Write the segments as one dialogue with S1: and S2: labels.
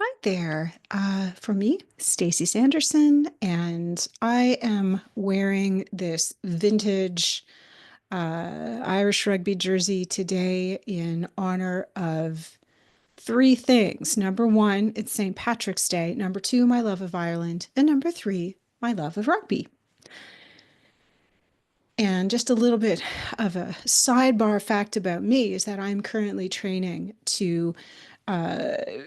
S1: Hi there. For me, Stacey Sanderson, and I am wearing this vintage Irish rugby jersey today in honor of three things. Number one, it's St. Patrick's Day. Number two, my love of Ireland. And number three, my love of rugby. And just a little bit of a sidebar fact about me is that I'm currently training to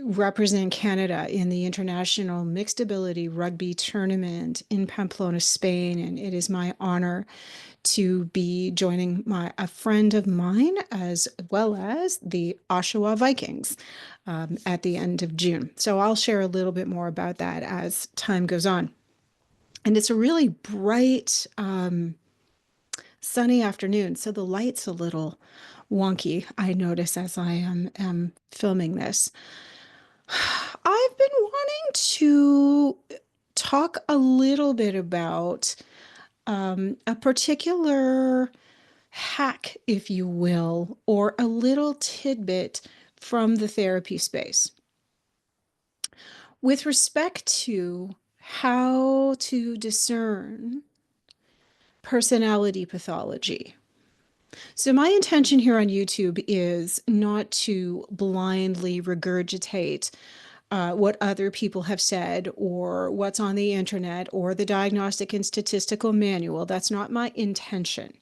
S1: represent Canada in the International Mixed Ability Rugby Tournament in Pamplona, Spain. And it is my honor to be joining a friend of mine as well as the Oshawa Vikings at the end of June. So I'll share a little bit more about that as time goes on. And it's a really bright, sunny afternoon, so the light's a little wonky, I notice as I am filming this. I've been wanting to talk a little bit about a particular hack, if you will, or a little tidbit from the therapy space with respect to how to discern personality pathology. So my intention here on YouTube is not to blindly regurgitate what other people have said or what's on the internet or the Diagnostic and Statistical Manual. That's not my intention.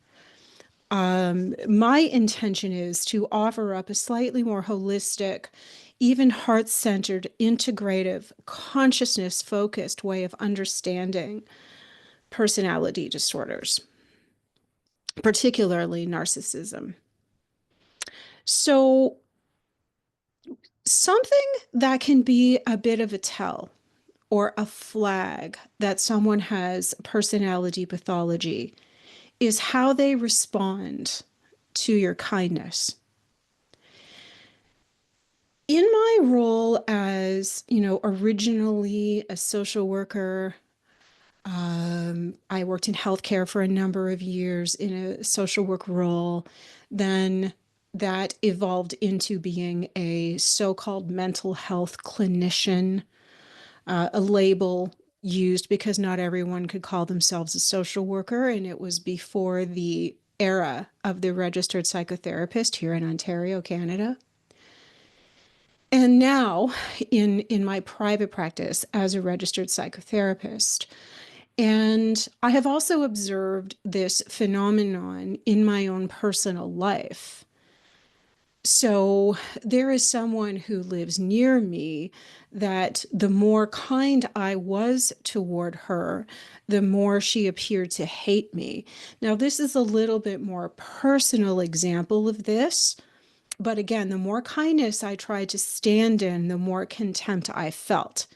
S1: My intention is to offer up a slightly more holistic, even heart-centered, integrative, consciousness-focused way of understanding personality disorders, particularly narcissism. So something that can be a bit of a tell or a flag that someone has personality pathology is how they respond to your kindness. In my role as, originally a social worker, I worked in healthcare for a number of years in a social work role. Then that evolved into being a so-called mental health clinician, a label used because not everyone could call themselves a social worker. And it was before the era of the registered psychotherapist here in Ontario, Canada. And now in my private practice as a registered psychotherapist, and I have also observed this phenomenon in my own personal life. So there is someone who lives near me that the more kind I was toward her, the more she appeared to hate me. Now, this is a little bit more personal example of this. But again, the more kindness I tried to stand in, the more contempt I felt.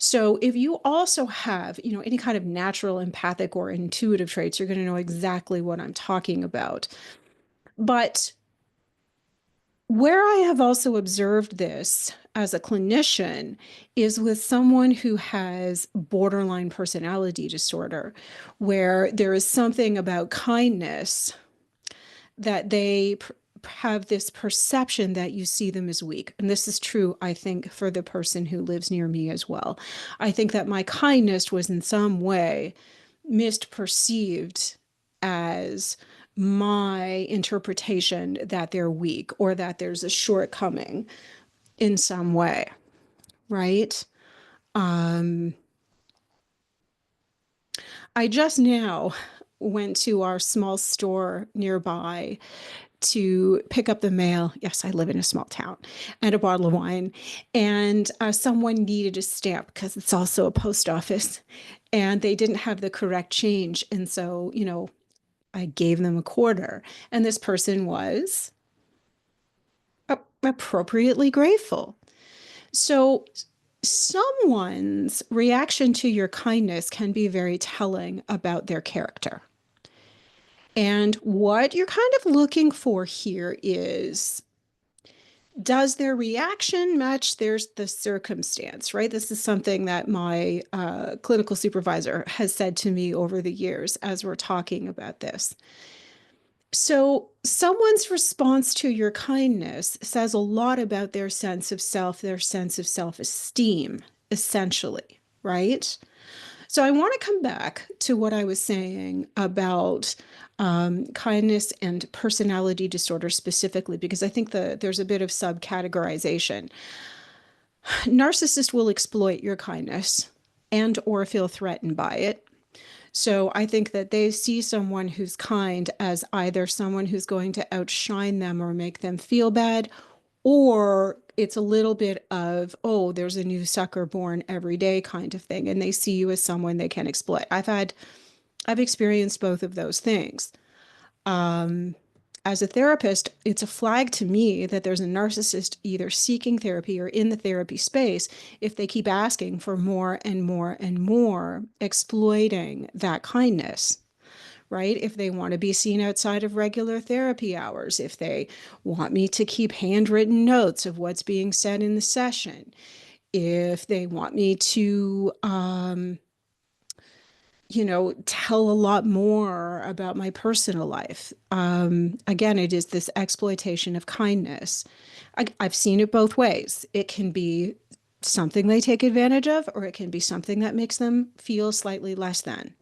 S1: So if you also have, any kind of natural empathic or intuitive traits, you're going to know exactly what I'm talking about. But where I have also observed this as a clinician is with someone who has borderline personality disorder, where there is something about kindness that they have this perception that you see them as weak. And this is true, I think, for the person who lives near me as well. I think that my kindness was in some way misperceived as my interpretation that they're weak or that there's a shortcoming in some way, right? I just now went to our small store nearby to pick up the mail. Yes, I live in a small town, and a bottle of wine. And someone needed a stamp because it's also a post office, and they didn't have the correct change. And so, I gave them a quarter, and this person was appropriately grateful. So someone's reaction to your kindness can be very telling about their character. And what you're kind of looking for here is, does their reaction match the circumstance, right? This is something that my clinical supervisor has said to me over the years as we're talking about this. So, someone's response to your kindness says a lot about their sense of self, their sense of self-esteem, essentially, right? So, I want to come back to what I was saying about kindness and personality disorder specifically, because I think there's a bit of subcategorization. Narcissists will exploit your kindness and or feel threatened by it. So I think that they see someone who's kind as either someone who's going to outshine them or make them feel bad, or it's a little bit of, oh, there's a new sucker born every day kind of thing. And they see you as someone they can exploit. I've experienced both of those things. Um, as a therapist, it's a flag to me that there's a narcissist either seeking therapy or in the therapy space if they keep asking for more and more and more, exploiting that kindness, right? If they want to be seen outside of regular therapy hours, if they want me to keep handwritten notes of what's being said in the session, if they want me to, tell a lot more about my personal life. Again, it is this exploitation of kindness. I've seen it both ways. It can be something they take advantage of, or it can be something that makes them feel slightly less than.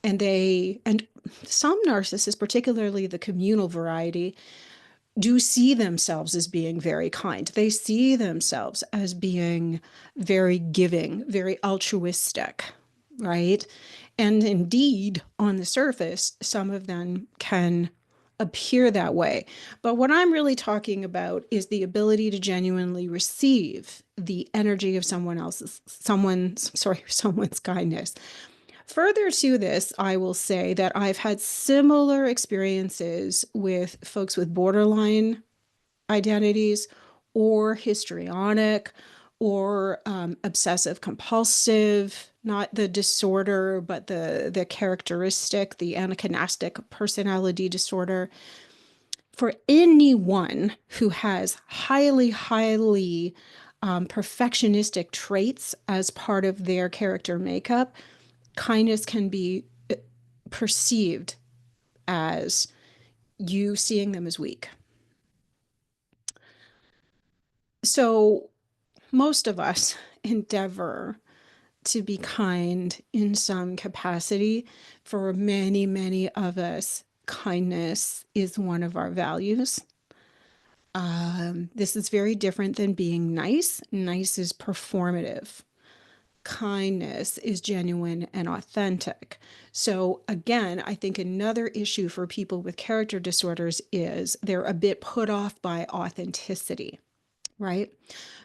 S1: And some narcissists, particularly the communal variety, do see themselves as being very kind. They see themselves as being very giving, very altruistic, right? And indeed, on the surface, some of them can appear that way. But what I'm really talking about is the ability to genuinely receive the energy of someone's kindness. Further to this, I will say that I've had similar experiences with folks with borderline identities or histrionic or obsessive compulsive, not the disorder, but the characteristic, the anachronistic personality disorder. For anyone who has highly perfectionistic traits as part of their character makeup, kindness can be perceived as you seeing them as weak. So most of us endeavor to be kind in some capacity. For many of us, kindness is one of our values. This is very different than being nice. Nice is performative. Kindness is genuine and authentic. So again, I think another issue for people with character disorders is they're a bit put off by authenticity, right?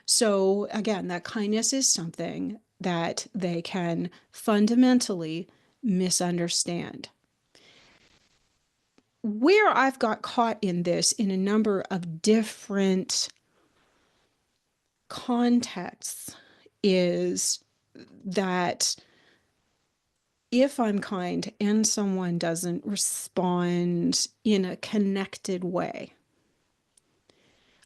S1: So again, that kindness is something that they can fundamentally misunderstand. Where I've got caught in this in a number of different contexts is that if I'm kind and someone doesn't respond in a connected way,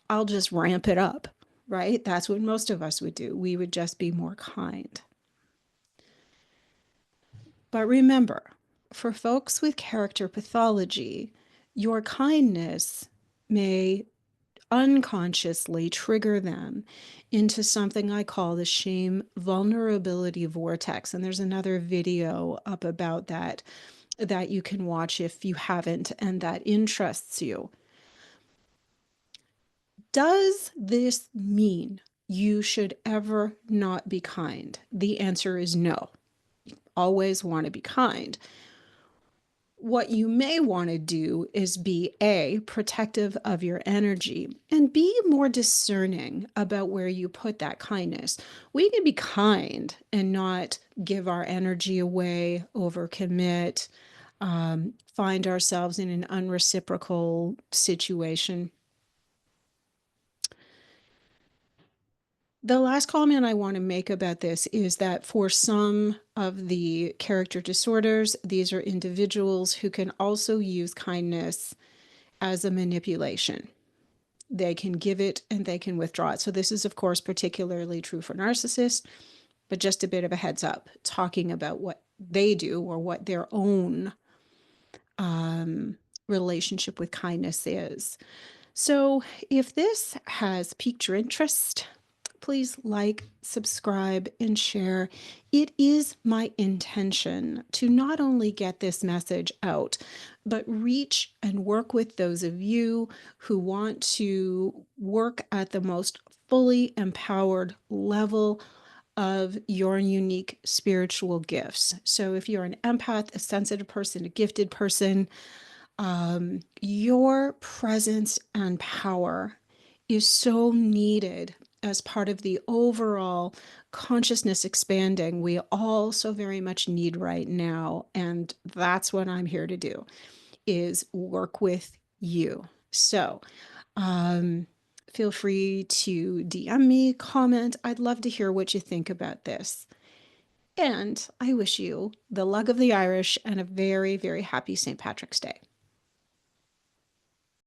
S1: I'll just ramp it up, right? That's what most of us would do. We would just be more kind. But remember, for folks with character pathology, your kindness may unconsciously trigger them into something I call the shame vulnerability vortex. And there's another video up about that that you can watch if you haven't and that interests you. Does this mean you should ever not be kind? The answer is no. Always want to be kind. What you may want to do is be A, protective of your energy, and be more discerning about where you put that kindness. We can be kind and not give our energy away, overcommit, find ourselves in an unreciprocal situation. The last comment I want to make about this is that for some of the character disorders, these are individuals who can also use kindness as a manipulation. They can give it and they can withdraw it. So this is, of course, particularly true for narcissists, but just a bit of a heads up, talking about what they do or what their own relationship with kindness is. So if this has piqued your interest, please like, subscribe, and share. It is my intention to not only get this message out, but reach and work with those of you who want to work at the most fully empowered level of your unique spiritual gifts. So if you're an empath, a sensitive person, a gifted person, your presence and power is so needed as part of the overall consciousness expanding we all so very much need right now. And that's what I'm here to do, is work with you. So feel free to DM me, comment. I'd love to hear what you think about this. And I wish you the luck of the Irish and a very, very happy St. Patrick's Day.